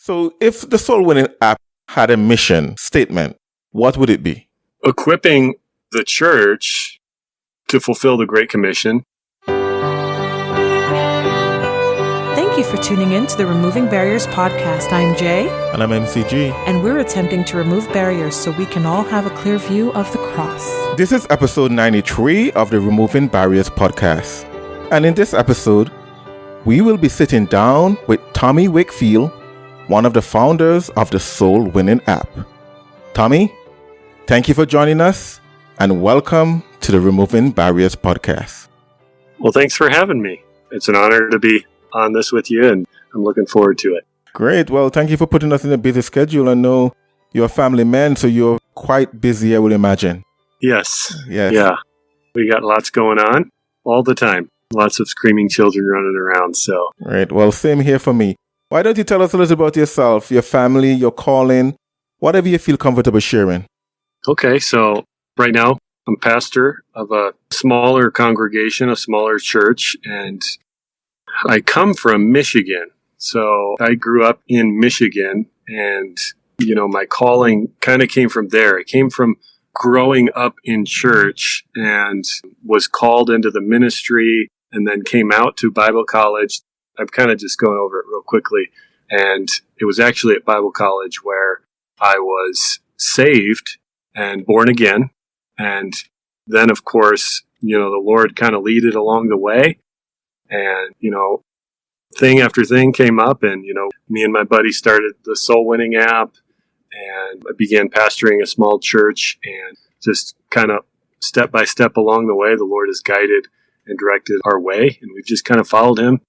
So if the Soul Winning app had a mission statement, what would it be? Equipping the church to fulfill the Great Commission. Thank you for tuning in to the Removing Barriers podcast. I'm Jay. And I'm MCG. And we're attempting to remove barriers so we can all have a clear view of the cross. This is episode 93 of the Removing Barriers podcast. And in this episode, we will be sitting down with Tommy Wakefield, one of the founders of the Soul Winning app. Tommy, thank you for joining us and welcome to the Removing Barriers podcast. Well, thanks for having me. It's an honor to be on this with you, and I'm looking forward to it. Great. Well, thank you for putting us in a busy schedule. I know you're a family man, so you're quite busy, I would imagine. Yes. Yeah. We got lots going on all the time. Lots of screaming children running around. So. Right. Well, same here for me. Why don't you tell us a little about yourself, your family, your calling, whatever you feel comfortable sharing? Okay. So right now, I'm pastor of a smaller congregation, a smaller church, and I come from Michigan. So I grew up in Michigan, and, my calling kind of came from there. It came from growing up in church and was called into the ministry and then came out to Bible college. I'm kind of just going over it real quickly. And it was actually at Bible college where I was saved and born again. And then, of course, the Lord kind of leaded along the way. And, thing after thing came up, and, me and my buddy started the Soul Winning app, and I began pastoring a small church, and just kind of step by step along the way, the Lord has guided and directed our way, and we've just kind of followed Him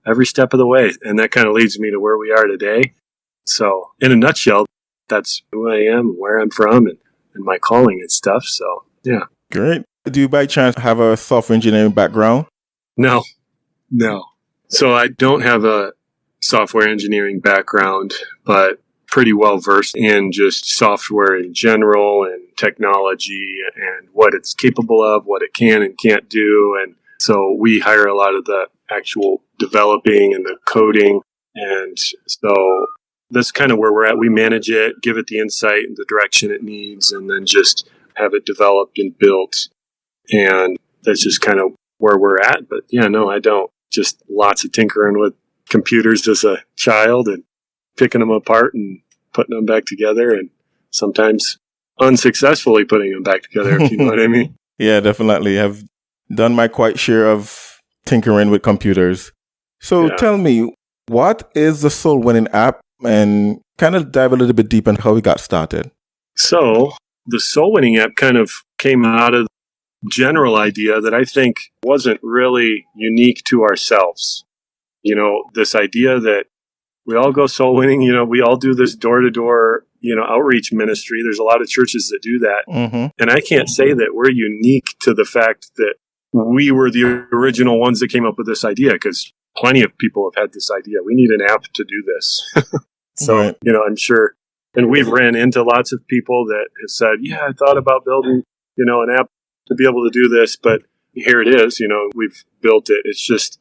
every step of the way. And that kind of leads me to where we are today. So in a nutshell, that's who I am, where I'm from, and my calling and stuff. So, yeah. Great. Do you by chance have a software engineering background? No. So I don't have a software engineering background, but pretty well versed in just software in general and technology and what it's capable of, what it can and can't do. And so we hire a lot of the actual developing and the coding. And so that's kind of where we're at. We manage it, give it the insight and the direction it needs, and then just have it developed and built. And that's just kind of where we're at. But yeah, no, I don't. Just lots of tinkering with computers as a child and picking them apart and putting them back together, and sometimes unsuccessfully putting them back together, if you know what I mean. Yeah, definitely. I've done my quite share of tinkering with computers. So Tell me, what is the Soul Winning app, and kind of dive a little bit deep on how we got started. So the Soul Winning app kind of came out of general idea that I think wasn't really unique to ourselves. This idea that we all go soul winning, we all do this door-to-door, outreach ministry. There's a lot of churches that do that. Mm-hmm. And I can't say that we're unique to the fact that we were the original ones that came up with this idea, because plenty of people have had this idea. We need an app to do this. So, right. I'm sure. And we've ran into lots of people that have said, yeah, I thought about building, an app to be able to do this, but here it is, we've built it. It's just,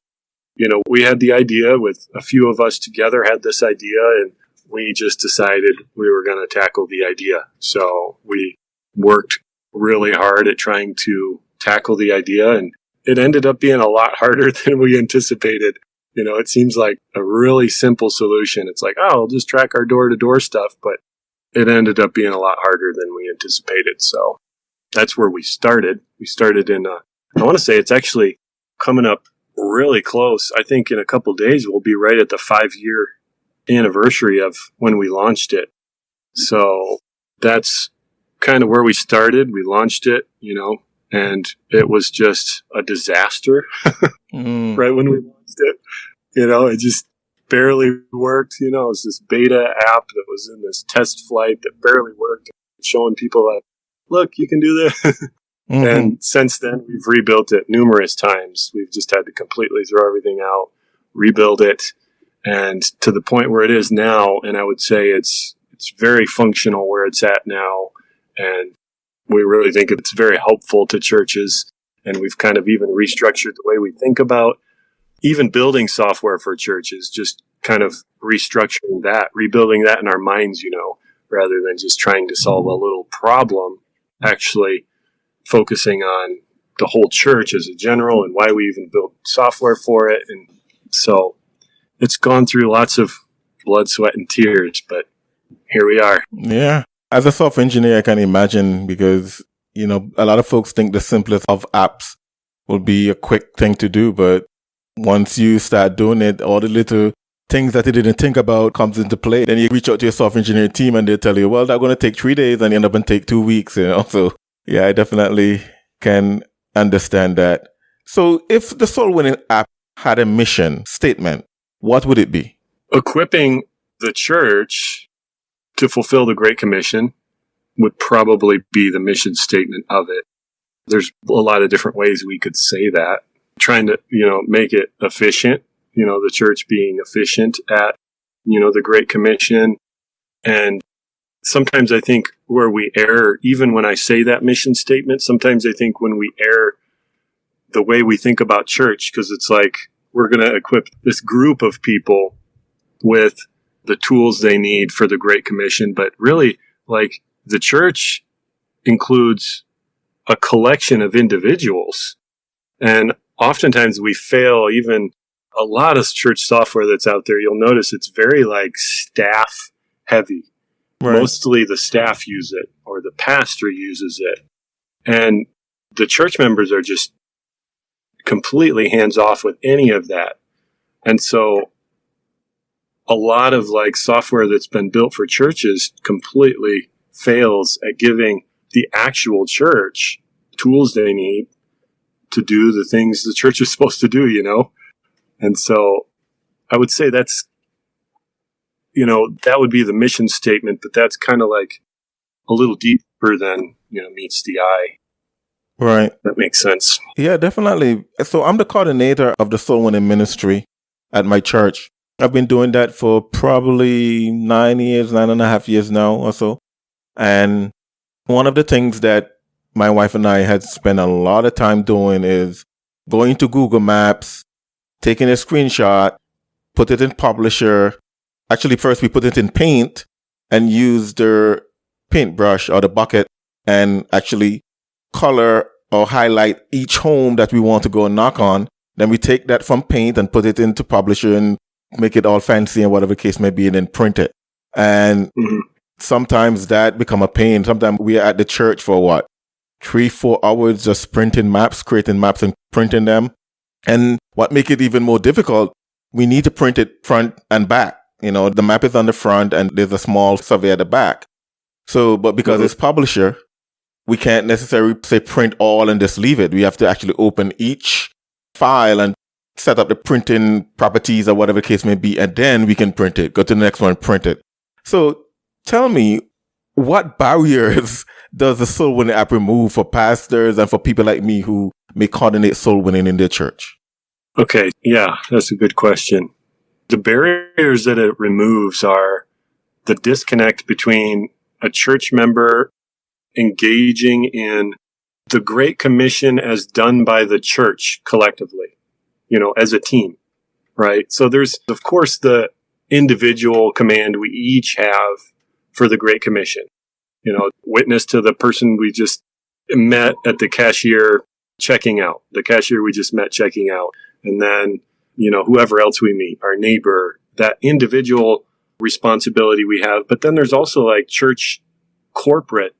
we had the idea with a few of us together, had this idea, and we just decided we were going to tackle the idea. So we worked really hard at trying to tackle the idea, and it ended up being a lot harder than we anticipated. It seems like a really simple solution. It's like, we'll just track our door-to-door stuff, but it ended up being a lot harder than we anticipated. So that's where we started. We started in, I want to say it's actually coming up really close. I think in a couple days, we'll be right at the 5-year anniversary of when we launched it. So that's kind of where we started. We launched it, and it was just a disaster right when we launched it. It just barely worked. It was this beta app that was in this test flight that barely worked, showing people that, look, you can do this. Mm-hmm. And since then, we've rebuilt it numerous times. We've just had to completely throw everything out, rebuild it, and to the point where it is now. And I would say it's very functional where it's at now. And we really think it's very helpful to churches. And we've kind of even restructured the way we think about even building software for churches, just kind of restructuring that, rebuilding that in our minds, rather than just trying to solve a little problem, actually focusing on the whole church as a general and why we even built software for it. And so it's gone through lots of blood, sweat, and tears, but here we are. Yeah. As a software engineer, I can imagine, because, a lot of folks think the simplest of apps will be a quick thing to do. But once you start doing it, all the little things that you didn't think about comes into play. Then you reach out to your software engineering team and they tell you, well, they're going to take 3 days, and you end up and take 2 weeks, So yeah, I definitely can understand that. So if the Soul Winning app had a mission statement, what would it be? Equipping the church to fulfill the Great Commission would probably be the mission statement of it. There's a lot of different ways we could say that. Trying to, make it efficient, the church being efficient at, the Great Commission. And sometimes I think where we err, even when I say that mission statement, sometimes I think when we err the way we think about church, because it's like we're going to equip this group of people with the tools they need for the Great Commission. But really, like, the church includes a collection of individuals. And oftentimes we fail, even a lot of church software that's out there, you'll notice it's very like staff heavy. Right. Mostly the staff use it or the pastor uses it. And the church members are just completely hands off with any of that. And so a lot of like software that's been built for churches completely fails at giving the actual church tools they need to do the things the church is supposed to do, And so I would say that's, that would be the mission statement, but that's kind of like a little deeper than, meets the eye. Right. That makes sense. Yeah, definitely. So I'm the coordinator of the Soul Winning Ministry at my church. I've been doing that for probably 9.5 years now or so. And one of the things that my wife and I had spent a lot of time doing is going to Google Maps, taking a screenshot, put it in Publisher. Actually, first we put it in Paint and use the paintbrush or the bucket and actually color or highlight each home that we want to go and knock on. Then we take that from Paint and put it into Publisher and make it all fancy and whatever the case may be, and then print it. And sometimes that become a pain. Sometimes we are at the church for 3-4 hours just printing maps, creating maps and printing them. And what make it even more difficult, we need to print it front and back. The map is on the front and there's a small survey at the back. So, but because it's Publisher, we can't necessarily say print all and just leave it. We have to actually open each file and set up the printing properties or whatever the case may be, and then we can print it. Go to the next one, print it. So tell me, what barriers does the Soul Winning app remove for pastors and for people like me who may coordinate soul winning in their church? Okay, yeah, that's a good question. The barriers that it removes are the disconnect between a church member engaging in the Great Commission as done by the church collectively, as a team, right? So there's, of course, the individual command we each have for the Great Commission. Witness to the person we just met at the cashier checking out, the cashier we just met checking out, and then, whoever else we meet, our neighbor, that individual responsibility we have. But then there's also like church corporate,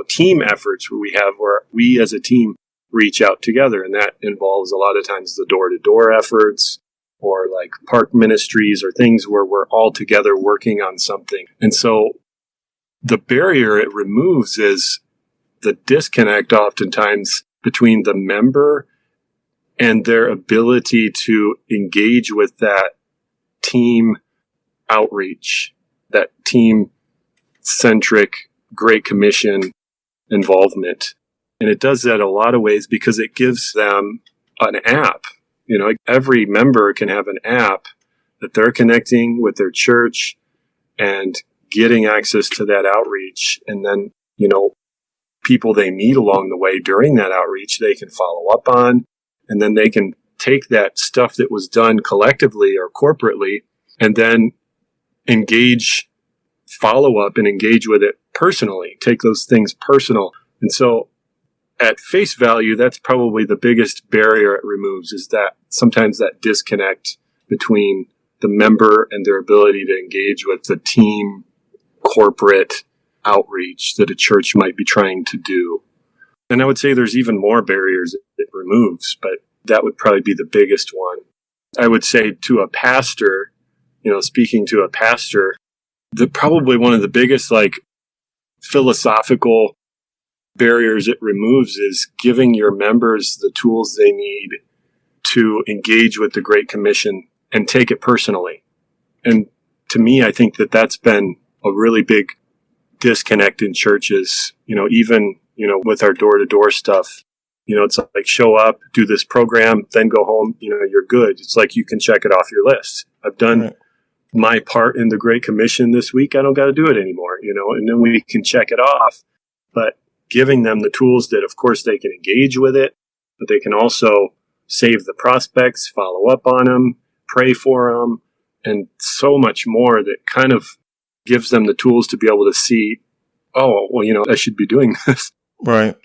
team efforts where we as a team reach out together. And that involves a lot of times the door-to-door efforts or like park ministries or things where we're all together working on something. And so the barrier it removes is the disconnect oftentimes between the member and their ability to engage with that team outreach, that team-centric Great Commission involvement. And it does that a lot of ways because it gives them an app. Every member can have an app that they're connecting with their church and getting access to that outreach. And then, people they meet along the way during that outreach, they can follow up on, and then they can take that stuff that was done collectively or corporately and then follow up and engage with it personally, take those things personal. And so at face value, that's probably the biggest barrier it removes, is that sometimes that disconnect between the member and their ability to engage with the team corporate outreach that a church might be trying to do. And I would say there's even more barriers it removes, but that would probably be the biggest one. I would say to a pastor, speaking to a pastor, probably one of the biggest philosophical barriers it removes is giving your members the tools they need to engage with the Great Commission and take it personally. And to me, I think that's been a really big disconnect in churches, even with our door-to-door stuff. It's like show up, do this program, then go home, you're good. It's like you can check it off your list. I've done my part in the Great Commission this week. I don't got to do it anymore, and then we can check it off. But giving them the tools that, of course, they can engage with it, but they can also save the prospects, follow up on them, pray for them, and so much more that kind of gives them the tools to be able to see, oh, well, I should be doing this. Right.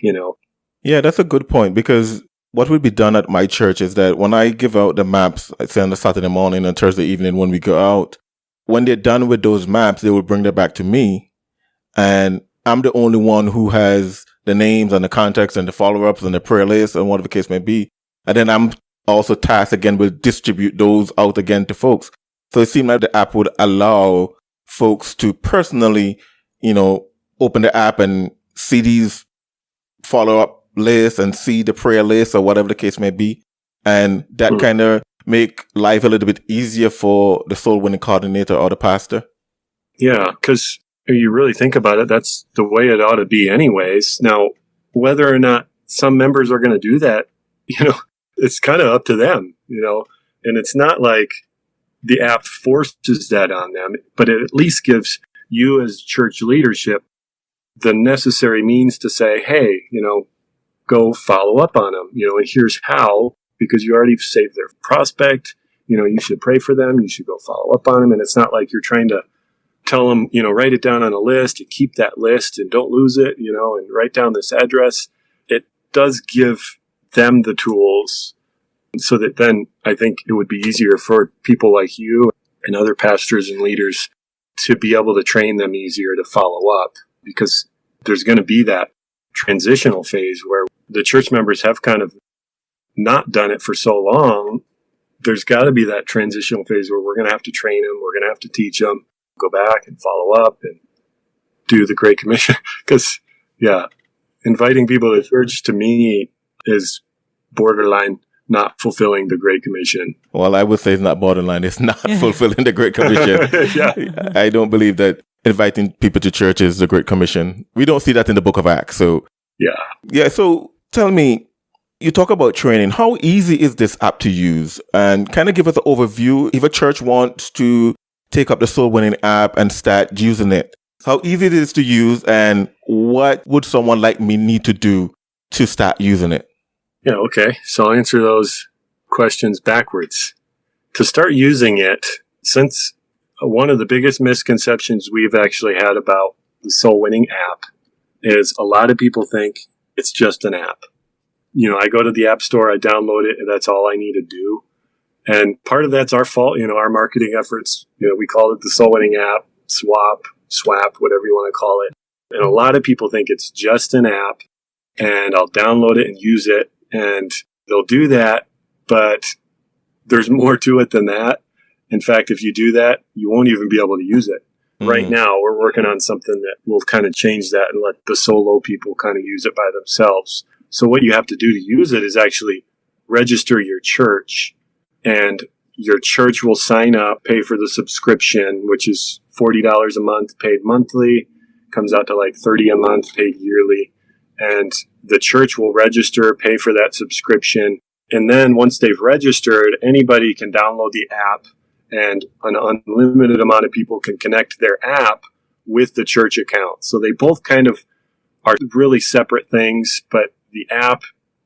Yeah, that's a good point, because what would be done at my church is that when I give out the maps, say on a Saturday morning and Thursday evening when we go out, when they're done with those maps, they will bring them back to me. And I'm the only one who has the names and the contacts and the follow-ups and the prayer list and whatever the case may be. And then I'm also tasked again with distribute those out again to folks. So it seemed like the app would allow folks to personally, open the app and see these follow-up lists and see the prayer list or whatever the case may be. And that kind of make life a little bit easier for the soul winning coordinator or the pastor. Yeah, because you really think about it, that's the way it ought to be anyways. Now, whether or not some members are going to do that, it's kind of up to them, and it's not like the app forces that on them, but it at least gives you as church leadership the necessary means to say, hey, go follow up on them, and here's how, because you already saved their prospect, you should pray for them, you should go follow up on them. And it's not like you're trying to tell them, write it down on a list and keep that list and don't lose it, and write down this address. It does give them the tools so that then I think it would be easier for people like you and other pastors and leaders to be able to train them easier to follow up, because there's going to be that transitional phase where the church members have kind of not done it for so long. There's got to be that transitional phase where we're going to have to train them. We're going to have to teach them, go back and follow up and do the Great Commission. Because, inviting people to church to me is borderline not fulfilling the Great Commission. Well, I would say it's not borderline. It's not fulfilling the Great Commission. I don't believe that inviting people to church is the Great Commission. We don't see that in the book of Acts. So, so tell me, you talk about training. How easy is this app to use? And kind of give us an overview. If a church wants to take up the soul winning app and start using it, how easy it is to use, and what would someone like me need to do to start using it? Yeah, okay. So I'll answer those questions backwards. To start using it, since one of the biggest misconceptions we've actually had about the soul winning app is a lot of people think it's just an app. I go to the App Store, I download it, and that's all I need to do. And part of that's our fault, our marketing efforts. We call it the soul winning app, SWAPP, whatever you want to call it. And a lot of people think it's just an app, and I'll download it and use it, and they'll do that, but there's more to it than that. In fact, if you do that, you won't even be able to use it. Mm-hmm. Right now, we're working on something that will kind of change that and let the solo people kind of use it by themselves. So what you have to do to use it is actually register your church, and your church will sign up, pay for the subscription, which is $40 a month paid monthly, comes out to like $30 a month paid yearly. And the church will register, pay for that subscription. And then once they've registered, anybody can download the app, and an unlimited amount of people can connect their app with the church account. So they both kind of are really separate things, but the app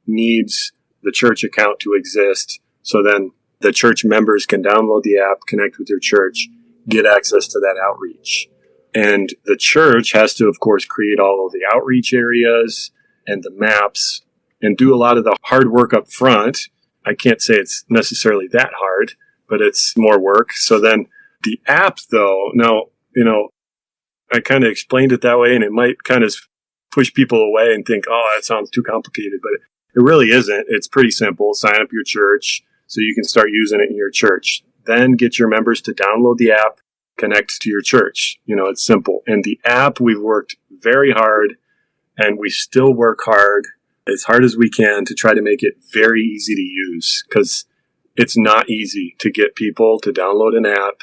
needs the church account to exist. So then the church members can download the app, connect with their church, get access to that outreach. And the church has to, of course, create all of the outreach areas and the maps and do a lot of the hard work up front. I can't say it's necessarily that hard, but it's more work. So then the app, though, now, I kind of explained it that way, and it might kind of push people away and think, oh, that sounds too complicated, but it really isn't. It's pretty simple. Sign up your church so you can start using it in your church. Then get your members to download the app, connect to your church. It's simple. And the app, we've worked very hard, and we still work as hard as we can to try to make it very easy to use, because it's not easy to get people to download an app,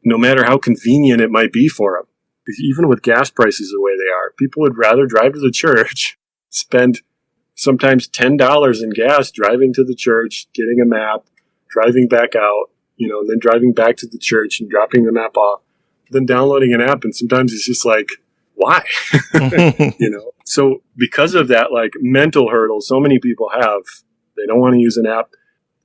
no matter how convenient it might be for them. Even with gas prices the way they are, people would rather drive to the church, spend sometimes $10 in gas driving to the church, getting a map, driving back out, and then driving back to the church and dropping the map off, than downloading an app. And sometimes it's just like, why? So because of that, mental hurdle so many people have, they don't want to use an app.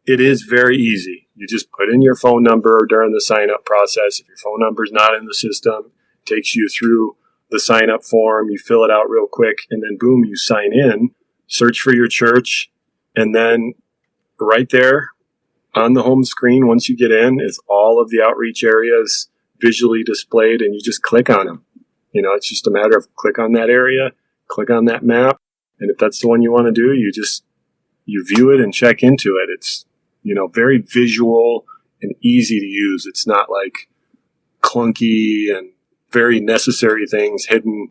It is very easy. You just put in your phone number during the sign up process. If your phone number is not in the system, it takes you through the sign up form. You fill it out real quick, and then boom, you sign in, search for your church. And then right there on the home screen, once you get in, is all of the outreach areas visually displayed, and you just click on them. It's just a matter of click on that area, click on that map. And if that's the one you want to do, you view it and check into it. It's, very visual and easy to use. It's not clunky and very necessary things hidden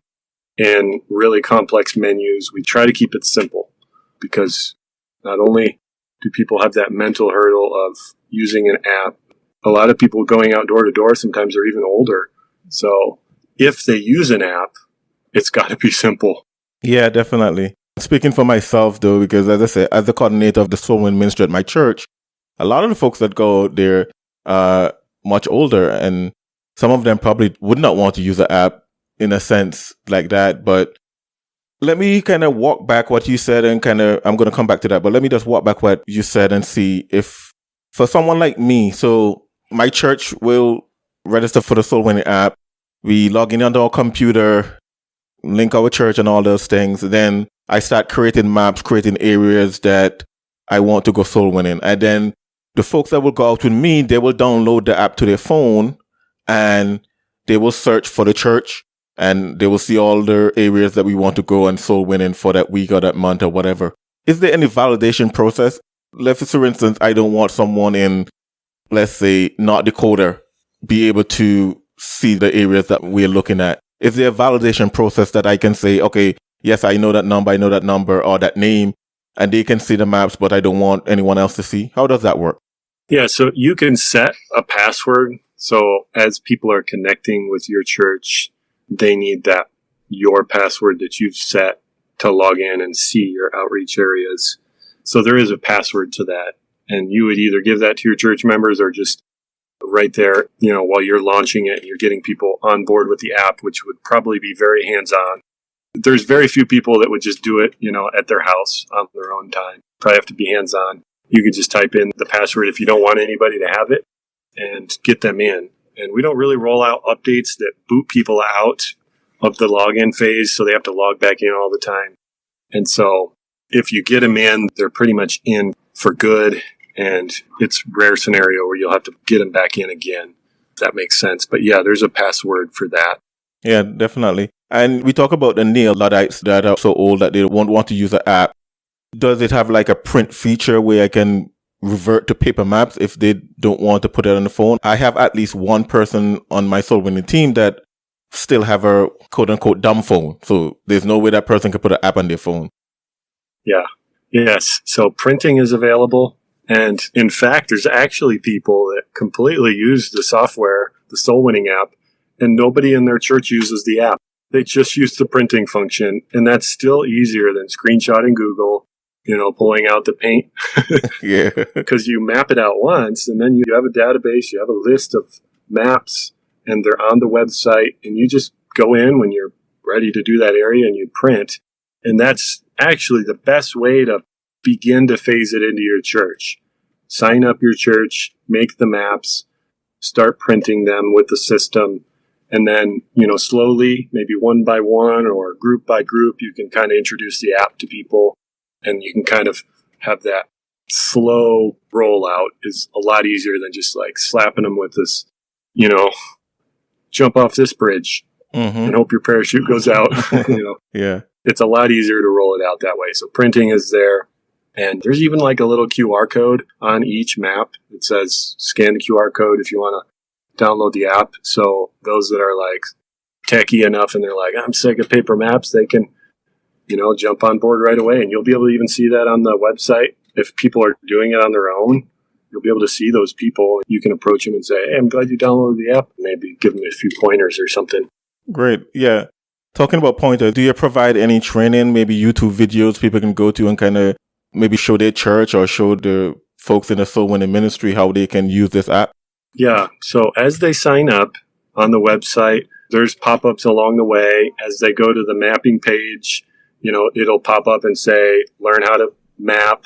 in really complex menus. We try to keep it simple, because not only do people have that mental hurdle of using an app, a lot of people going out door to door sometimes are even older. So if they use an app, it's got to be simple. Yeah, definitely. Speaking for myself, though, because as I say, as the coordinator of the Soul Winning Ministry at my church, a lot of the folks that go there are much older, and some of them probably would not want to use an app in a sense like that. But let me kind of walk back what you said, and I'm going to come back to that. But let me just walk back what you said and see if, for someone like me, so my church will register for the Soul Winning app. We log in onto our computer, link our church and all those things. Then I start creating maps, creating areas that I want to go soul winning. And then the folks that will go out with me, they will download the app to their phone, and they will search for the church, and they will see all the areas that we want to go and soul winning for that week or that month or whatever. Is there any validation process? Let's say, for instance, I don't want someone in, let's say, North Dakota be able to see the areas that we're looking at. Is there a validation process that I can say, okay, yes, I know that number or that name, and they can see the maps, but I don't want anyone else to see? How does that work? Yeah, so you can set a password. So as people are connecting with your church, they need your password that you've set to log in and see your outreach areas. So there is a password to that. And you would either give that to your church members, or just right there, while you're launching it, you're getting people on board with the app, which would probably be very hands-on. There's very few people that would just do it, at their house on their own time. Probably have to be hands-on. You could just type in the password if you don't want anybody to have it, and get them in. And we don't really roll out updates that boot people out of the login phase, so they have to log back in all the time. And so if you get them in, they're pretty much in for good. And it's a rare scenario where you'll have to get them back in again, if that makes sense. But yeah, there's a password for that. Yeah, definitely. And we talk about the Neil Luddites that are so old that they won't want to use an app. Does it have a print feature where I can revert to paper maps if they don't want to put it on the phone? I have at least one person on my soul winning team that still have a quote unquote dumb phone. So there's no way that person can put an app on their phone. Yeah. Yes. So printing is available. And in fact, there's actually people that completely use the software, the soul winning app, and nobody in their church uses the app. They just use the printing function. And that's still easier than screenshotting Google, pulling out the paint. Yeah. Because you map it out once, and then you have a database, you have a list of maps, and they're on the website, and you just go in when you're ready to do that area and you print. And that's actually the best way to begin to phase it into your church. sign up your church, make the maps, start printing them with the system. And then, slowly, maybe one by one or group by group, you can kind of introduce the app to people, and you can kind of have that slow rollout. Is a lot easier than just like slapping them with this, jump off this bridge and hope your parachute goes out. Yeah. It's a lot easier to roll it out that way. So printing is there. And there's even like a little QR code on each map. It says scan the QR code if you want to download the app. So those that are like techie enough and they're like, I'm sick of paper maps, they can, jump on board right away. And you'll be able to even see that on the website. If people are doing it on their own, you'll be able to see those people. You can approach them and say, hey, I'm glad you downloaded the app. Maybe give them a few pointers or something. Great. Yeah. Talking about pointers, do you provide any training, maybe YouTube videos people can go to and kind of maybe show their church or show the folks in the soul winning ministry how they can use this app? Yeah. So as they sign up on the website, there's pop-ups along the way. As they go to the mapping page, it'll pop up and say, learn how to map.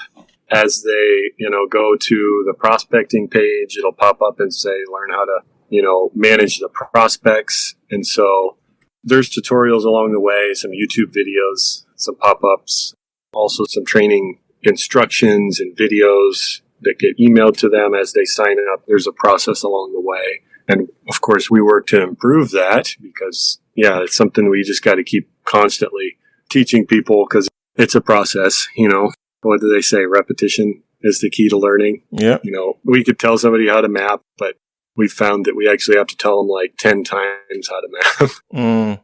As they, go to the prospecting page, it'll pop up and say, learn how to, manage the prospects. And so there's tutorials along the way, some YouTube videos, some pop-ups, also some training instructions and videos that get emailed to them as they sign up. There's a process along the way. And of course, we work to improve that because, it's something we just got to keep constantly teaching people because it's a process, What do they say? Repetition is the key to learning. Yeah. We could tell somebody how to map, but we found that we actually have to tell them like 10 times how to map.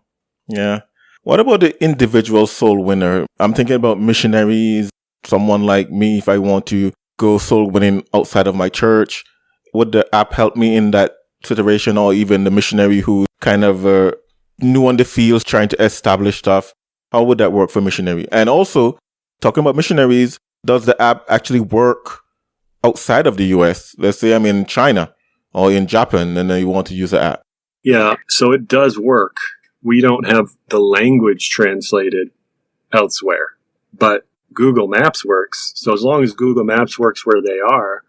Yeah. What about the individual soul winner? I'm thinking about missionaries, someone like me, if I want to go soul winning outside of my church. Would the app help me in that situation, or even the missionary who kind of new on the field trying to establish stuff? How would that work for missionary? And also, talking about missionaries, does the app actually work outside of the US? Let's say I'm in China or in Japan and then you want to use the app. Yeah, so it does work. We don't have the language translated elsewhere, but Google Maps works. So as long as Google Maps works where they are,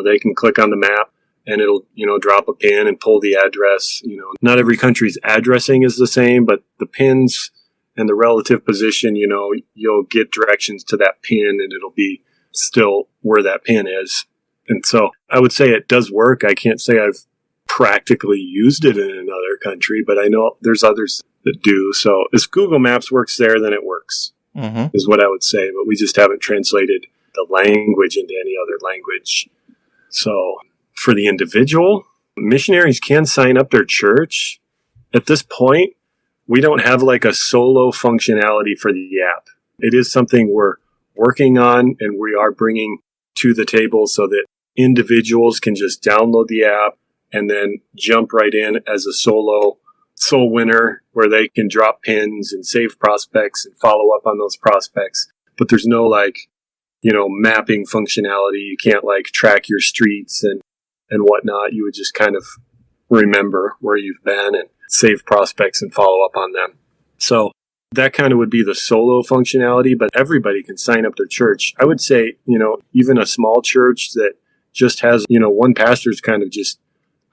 they can click on the map and it'll, drop a pin and pull the address. Not every country's addressing is the same, but the pins and the relative position, you'll get directions to that pin and it'll be still where that pin is. And so I would say it does work. I can't say I've practically used it in another country, but I know there's others that do. So if Google Maps works there, then it works, is what I would say. But we just haven't translated the language into any other language. So for the individual, missionaries can sign up their church. At this point, we don't have like a solo functionality for the app. It is something we're working on and we are bringing to the table so that individuals can just download the app and then jump right in as a solo soul winner where they can drop pins and save prospects and follow up on those prospects. But there's no mapping functionality. You can't track your streets and whatnot. You would just kind of remember where you've been and save prospects and follow up on them. So that kind of would be the solo functionality, but everybody can sign up their church. I would say, even a small church that just has, one pastor's kind of just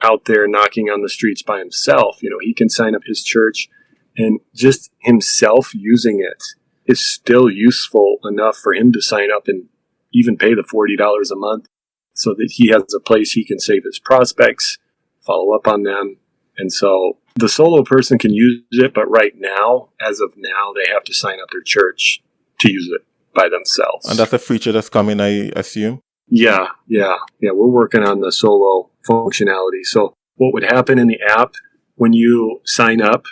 out there knocking on the streets by himself. He can sign up his church and just himself using it is still useful enough for him to sign up and even pay the $40 a month so that he has a place he can save his prospects, follow up on them. And so the solo person can use it, but right now, as of now, they have to sign up their church to use it by themselves. And that's a feature that's coming, I assume? Yeah. We're working on the solo functionality. So what would happen in the app when you sign up,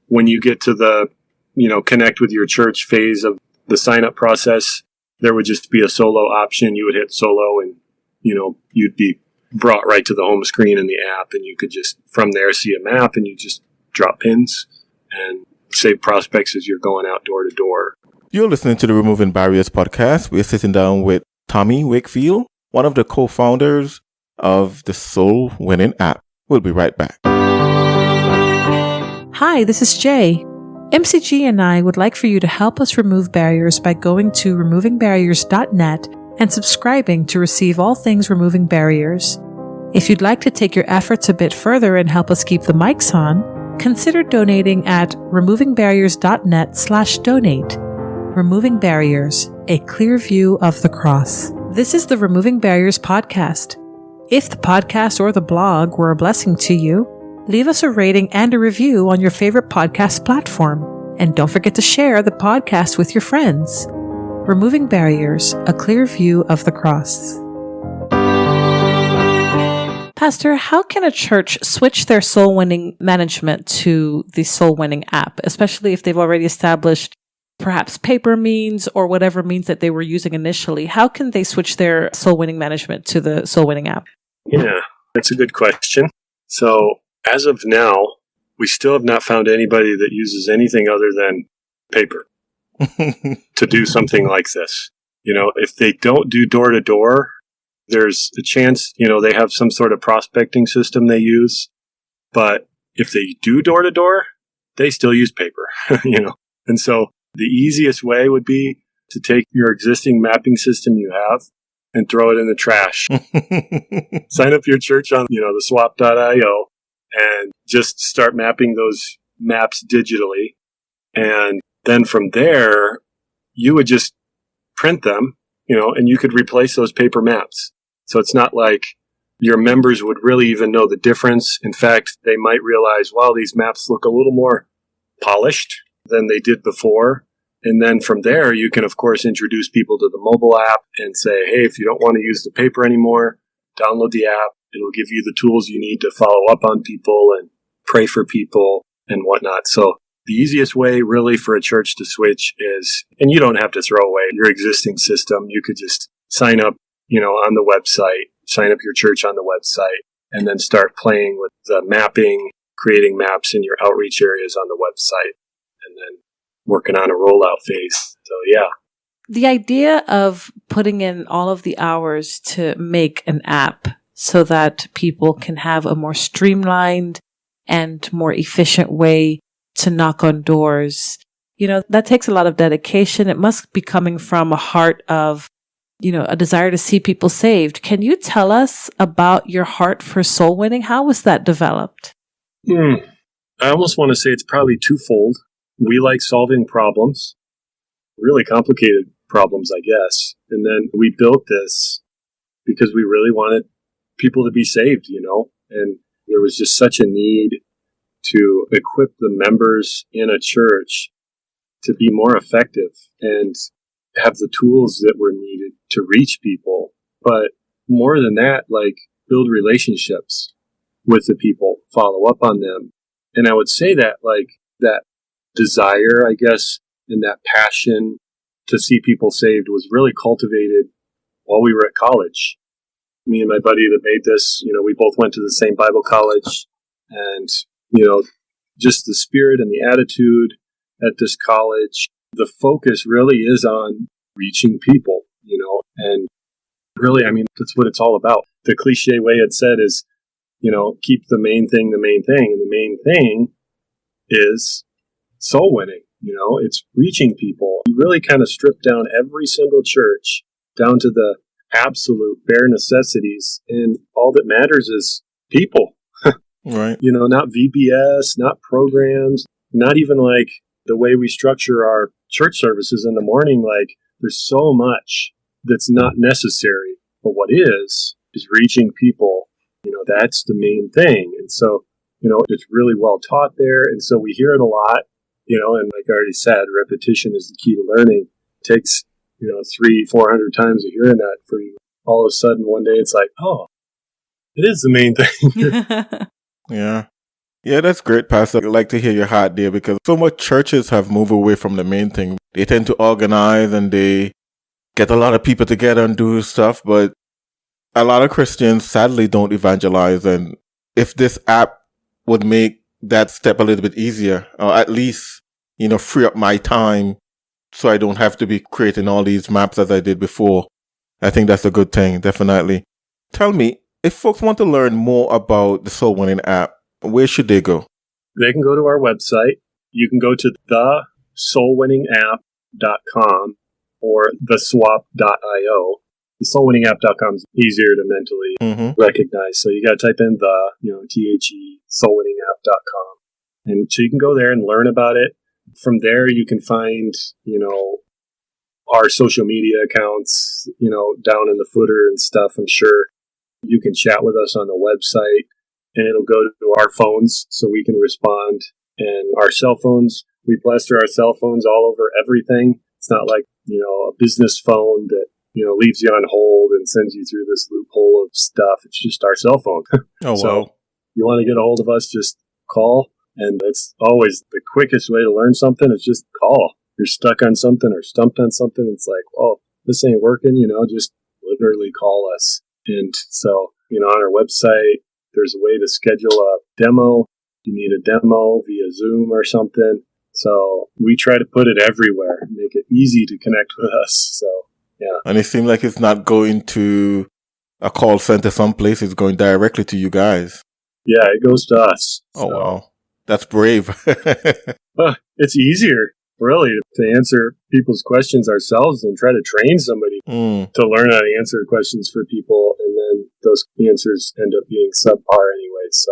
when you get to the, connect with your church phase of the sign up process, there would just be a solo option. You would hit solo and, you'd be brought right to the home screen in the app, and you could just from there see a map and you just drop pins and save prospects as you're going out door to door. You're listening to the Removing Barriers podcast. We're sitting down with Tommy Wakefield, one of the co-founders of the Soul Winning app. We'll be right back. Hi, this is Jay. MCG and I would like for you to help us remove barriers by going to removingbarriers.net and subscribing to receive all things Removing Barriers. If you'd like to take your efforts a bit further and help us keep the mics on, consider donating at removingbarriers.net/donate. Removing Barriers, a clear view of the cross. This is the Removing Barriers podcast. If the podcast or the blog were a blessing to you, leave us a rating and a review on your favorite podcast platform. And don't forget to share the podcast with your friends. Removing Barriers, a clear view of the cross. Pastor, how can a church switch their soul winning management to the soul winning app, especially if they've already established perhaps paper means or whatever means that they were using initially? How can they switch their soul winning management to the soul winning app? Yeah, that's a good question. So as of now, we still have not found anybody that uses anything other than paper to do something like this. If they don't do door to door, there's a chance, they have some sort of prospecting system they use. But if they do door to door, they still use paper, And so the easiest way would be to take your existing mapping system you have and throw it in the trash. Sign up your church on, the SWAPP.io and just start mapping those maps digitally. And then from there, you would just print them, and you could replace those paper maps. So it's not like your members would really even know the difference. In fact, they might realize, wow, these maps look a little more polished than they did before. And then from there, you can, of course, introduce people to the mobile app and say, hey, if you don't want to use the paper anymore, download the app. It'll give you the tools you need to follow up on people and pray for people and whatnot. So the easiest way really for a church to switch is, and you don't have to throw away your existing system. You could just sign up on the website, sign up your church on the website, and then start playing with the mapping, creating maps in your outreach areas on the website, and then working on a rollout phase. So, yeah. The idea of putting in all of the hours to make an app so that people can have a more streamlined and more efficient way to knock on doors, that takes a lot of dedication. It must be coming from a heart of a desire to see people saved. Can you tell us about your heart for soul winning? How was that developed? I almost want to say it's probably twofold. We like solving problems, really complicated problems, I guess. And then we built this because we really wanted people to be saved, and there was just such a need to equip the members in a church to be more effective and have the tools that were needed to reach people. But more than that, build relationships with the people, follow up on them. And I would say that that desire, I guess, and that passion to see people saved was really cultivated while we were at college. Me and my buddy that made this, we both went to the same Bible college, and, just the spirit and the attitude at this college, the focus really is on reaching people, and really, that's what it's all about. The cliche way it's said is, keep the main thing, and the main thing is soul winning. It's reaching people. You really kind of strip down every single church down to the absolute bare necessities, and all that matters is people. Right. Not VBS, not programs, not even the way we structure our church services in the morning. There's so much that's not necessary, but what is reaching people. That's the main thing. And so, it's really well taught there. And so we hear it a lot, and like I already said, repetition is the key to learning. It takes, 300-400 times of hearing that for you. All of a sudden, one day it's like, oh, it is the main thing. Yeah. Yeah, that's great, Pastor. I'd like to hear your heart there because so much churches have moved away from the main thing. They tend to organize and they get a lot of people together and do stuff, but a lot of Christians sadly don't evangelize. And if this app would make that step a little bit easier, or at least, free up my time so I don't have to be creating all these maps as I did before, I think that's a good thing, definitely. Tell me, if folks want to learn more about the Soul Winning app, where should they go? They can go to our website. You can go to thesoulwinningapp.com or theswap.io. the soulwinningapp.com is easier to mentally recognize. So you got to type in THE soulwinningapp.com. And so you can go there and learn about it. From there, you can find, our social media accounts, down in the footer and stuff. I'm sure you can chat with us on the website, and it'll go to our phones so we can respond. And our cell phones, we plaster our cell phones all over everything. It's not like, a business phone that, leaves you on hold and sends you through this loophole of stuff. It's just our cell phone. Oh, So wow. you want to get a hold of us, just call. And it's always the quickest way to learn something is just call. You're stuck on something or stumped on something. It's like, oh, this ain't working, just literally call us. And so, on our website, there's a way to schedule a demo. You need a demo via Zoom or something. So we try to put it everywhere, make it easy to connect with us. So, yeah. And it seems like it's not going to a call center someplace. It's going directly to you guys. Yeah, it goes to us. Oh, wow. That's brave. It's easier, really, to answer people's questions ourselves than try to train somebody to learn how to answer questions for people. And then those answers end up being subpar anyway. So,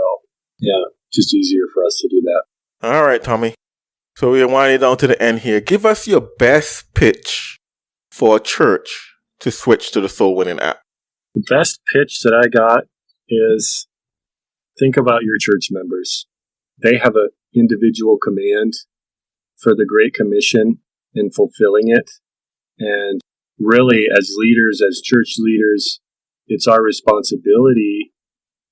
yeah, just easier for us to do that. All right, Tommy. So we're winding down to the end here. Give us your best pitch for a church to switch to the Soul Winning app. The best pitch that I got is think about your church members. They have an individual command for the Great Commission and fulfilling it. And really, as leaders, as church leaders, it's our responsibility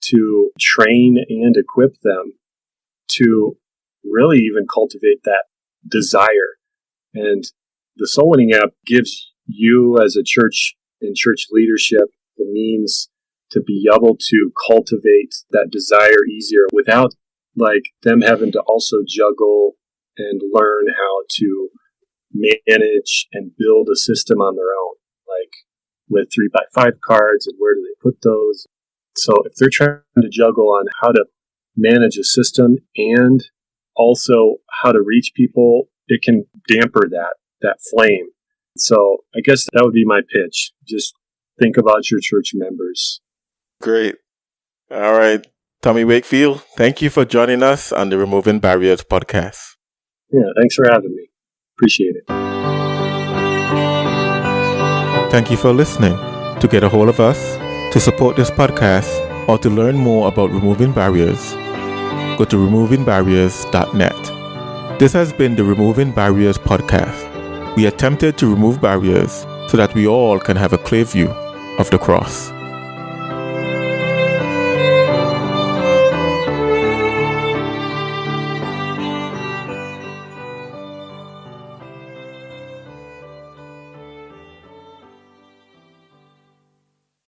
to train and equip them to really even cultivate that desire. And the Soul Winning app gives you as a church and church leadership the means to be able to cultivate that desire easier without them having to also juggle and learn how to manage and build a system on their own, like with 3x5 cards and where do they put those. So if they're trying to juggle on how to manage a system and also how to reach people, it can damper that flame. So I guess that would be my pitch. Just think about your church members. Great. All right. Tommy Wakefield, thank you for joining us on the Removing Barriers podcast. Yeah, thanks for having me. Appreciate it. Thank you for listening. To get a hold of us, to support this podcast, or to learn more about removing barriers, go to removingbarriers.net. This has been the Removing Barriers podcast. We attempted to remove barriers so that we all can have a clear view of the cross.